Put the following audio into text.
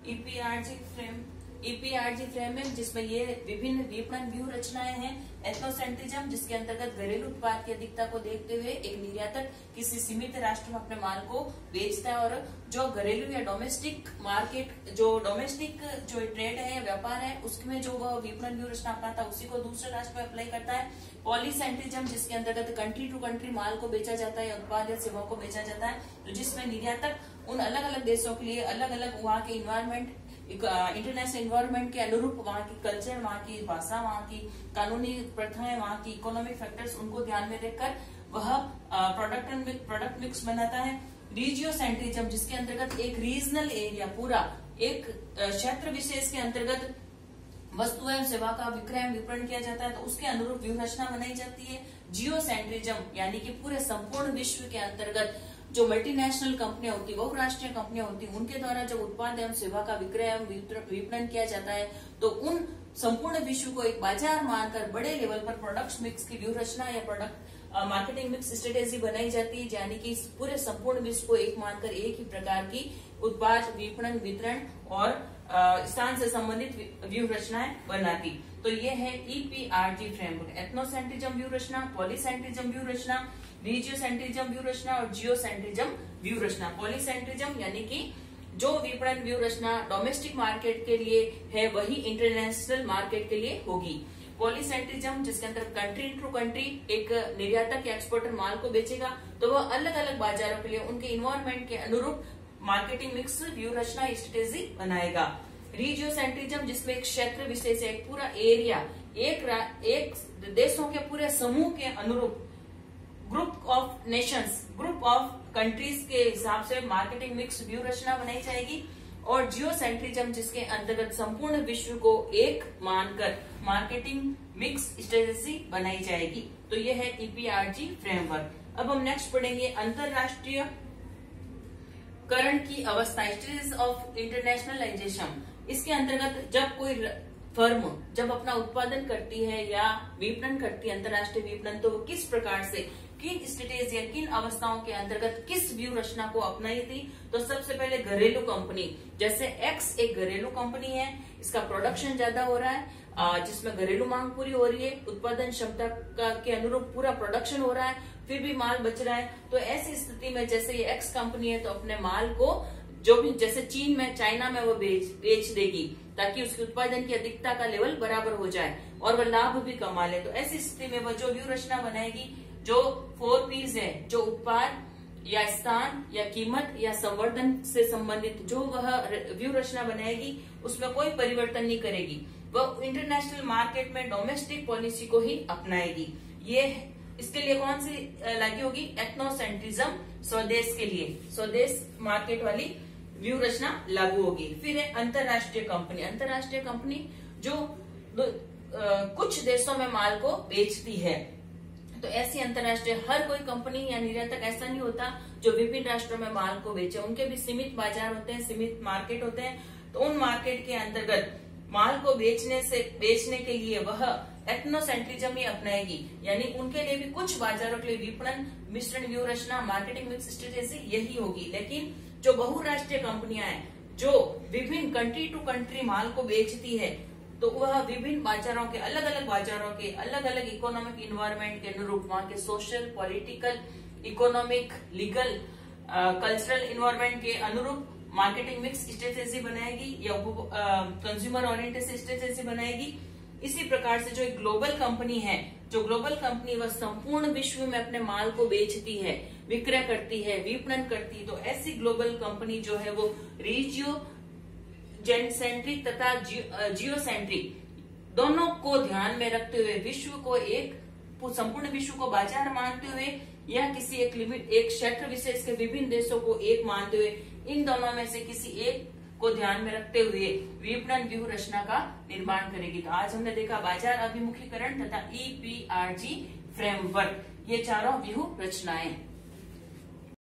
EPRG framework जिसमें ये विभिन्न विपणन व्यूह रचनाएं हैं। एथनोसेंट्रिज्म जिसके अंतर्गत घरेलू उत्पाद की अधिकता को देखते हुए एक निर्यातक किसी सीमित राष्ट्र में अपने माल को बेचता है और जो घरेलू या डोमेस्टिक मार्केट जो ट्रेड है व्यापार है उसमें जो वह विपणन व्यूह रचना अपनाता है उसी को दूसरे राष्ट्र में अप्लाई करता है। पॉलीसेंट्रिज्म जिसके अंतर्गत कंट्री टू कंट्री माल को बेचा जाता है या उत्पाद या सेवाओं को बेचा जाता है, तो जिसमें निर्यातक उन अलग अलग देशों के लिए अलग अलग वहाँ के इन्वायरमेंट इंटरनेशनल इन्वायरमेंट के अनुरूप वहाँ की कल्चर, वहाँ की भाषा, वहाँ की कानूनी प्रथाएं, वहाँ की इकोनॉमिक फैक्टर्स उनको ध्यान में रखकर वह प्रोडक्ट मिक्स बनाता है। रीजियोसेंट्रिज्म जिसके अंतर्गत एक रीजनल एरिया पूरा एक क्षेत्र विशेष के अंतर्गत वस्तु एवं सेवा का विक्रय विपणन किया जाता है तो उसके अनुरूप व्यूह रचना बनाई जाती है। जियोसेंट्रिज्म यानी कि पूरे संपूर्ण विश्व के अंतर्गत जो मल्टीनेशनल कंपनियां होती, बहुराष्ट्रीय कंपनियां होती, उनके द्वारा जब उत्पाद एवं सेवा का विक्रय एवं विपणन किया जाता है तो उन संपूर्ण विश्व को एक बाजार मानकर बड़े लेवल पर प्रोडक्ट मिक्स की व्यूह रचना या प्रोडक्ट मार्केटिंग मिक्स स्ट्रेटेजी बनाई जाती है, यानी कि पूरे संपूर्ण विश्व को एक मानकर एक ही प्रकार की उत्पाद विपणन वितरण और स्थान से संबंधित व्यूह रचनाएं बनाती। तो ये है ईपीआरजी फ्रेमवर्क। एथनोसेंट्रिज्म व्यूह रचना, पॉलीसेंट्रिज्म व्यूह रचना, रीजियोसेंट्रिज्म व्यूह रचना और जियोसेंट्रिज्म व्यूह रचना। पॉलीसेंट्रिज्म यानी कि जो विपणन व्यूह रचना डोमेस्टिक मार्केट के लिए है वही इंटरनेशनल मार्केट के लिए होगी। पॉलीसेंट्रिज्म जिसके अंदर कंट्री टू कंट्री एक निर्यातक या एक्सपोर्टर माल को बेचेगा तो वह अलग अलग बाजारों के लिए उनके इन्वायरमेंट के अनुरूप मार्केटिंग मिक्स व्यूह रचना स्ट्रेटेजी बनाएगा। रीजियोसेंट्रिज्म जिसमें एक क्षेत्र विशेष एक पूरा एरिया एक देशों के पूरे समूह के अनुरूप group of Nations, group of countries के हिसाब से मार्केटिंग मिक्स व्यू रचना बनाई जाएगी। और जियोसेंट्रिज्म जिसके अंतर्गत संपूर्ण विश्व को एक मानकर मार्केटिंग मिक्स स्ट्रेटेजी बनाई जाएगी। तो यह है ईपीआरजी फ्रेमवर्क। अब हम नेक्स्ट पढ़ेंगे अंतरराष्ट्रीय करण की अवस्था, स्टेजेस ऑफ इंटरनेशनलाइजेशन। इसके अंतर्गत जब कोई फर्म जब अपना उत्पादन करती है या विपणन करती है, अंतरराष्ट्रीय विपणन, तो वो किस प्रकार से किन स्टेटेज या किन अवस्थाओं के अंतर्गत किस व्यू रचना को अपनाई थी। तो सबसे पहले घरेलू कंपनी, जैसे एक्स एक घरेलू कंपनी है, इसका प्रोडक्शन ज्यादा हो रहा है, जिसमें घरेलू मांग पूरी हो रही है, उत्पादन क्षमता के अनुरूप पूरा प्रोडक्शन हो रहा है, फिर भी माल बच रहा है। तो ऐसी स्थिति में जैसे ये एक्स कंपनी है तो अपने माल को जो भी जैसे चीन में, चाइना में वो बेच देगी ताकि उसके उत्पादन की अधिकता का लेवल बराबर हो जाए और वह लाभ भी कमा ले। तो ऐसी स्थिति में वह जो व्यू रचना बनाएगी, जो 4 Ps है, जो उत्पाद या स्थान या कीमत या संवर्धन से संबंधित जो वह व्यू रचना बनाएगी उसमें कोई परिवर्तन नहीं करेगी। वह इंटरनेशनल मार्केट में डोमेस्टिक पॉलिसी को ही अपनाएगी। ये इसके लिए कौन सी लागू होगी? एथनोसेंट्रिज्म, स्वदेश के लिए स्वदेश मार्केट वाली व्यू रचना लागू होगी। फिर है अंतरराष्ट्रीय कंपनी। अंतरराष्ट्रीय कंपनी जो कुछ देशों में माल को बेचती है। तो ऐसी अंतरराष्ट्रीय हर कोई कंपनी या निर्यातक ऐसा नहीं होता जो विभिन्न राष्ट्रों में माल को बेचे, उनके भी सीमित बाजार होते हैं, सीमित मार्केट होते हैं। तो उन मार्केट के अंतर्गत माल को बेचने के लिए वह एथनोसेंट्रिज्म ही अपनाएगी, यानी उनके लिए भी कुछ बाजारों के लिए विपणन मिश्रण व्यू रचना मार्केटिंग मिक्स स्ट्रेटेजी यही होगी। लेकिन जो बहुराष्ट्रीय कंपनियां हैं जो विभिन्न कंट्री टू कंट्री माल को बेचती है तो वह विभिन्न बाजारों के अलग अलग इकोनॉमिक इन्वायरमेंट के अनुरूप वहां के social, political, economic, legal, cultural environment के अनुरूप मार्केटिंग मिक्स स्ट्रेटेजी बनाएगी या कंज्यूमर ओरिएंटेड स्ट्रेटेजी बनाएगी। इसी प्रकार से जो एक ग्लोबल कंपनी है, जो ग्लोबल कंपनी वह संपूर्ण विश्व में अपने माल को बेचती है, विक्रय करती है, विपणन करती है। तो ऐसी ग्लोबल कंपनी जो है वो रीजियो जेंसेंट्रिक तथा जियोसेंट्रिक दोनों को ध्यान में रखते हुए विश्व को एक संपूर्ण विश्व को बाजार मानते हुए या किसी एक क्षेत्र विशेष के विभिन्न देशों को एक मानते हुए इन दोनों में से किसी एक को ध्यान में रखते हुए विपणन व्यूह रचना का निर्माण करेगी। तो आज हमने देखा बाजार अभिमुखीकरण तथा ईपीआरजी फ्रेमवर्क, ये चारों व्यूह रचनाएं।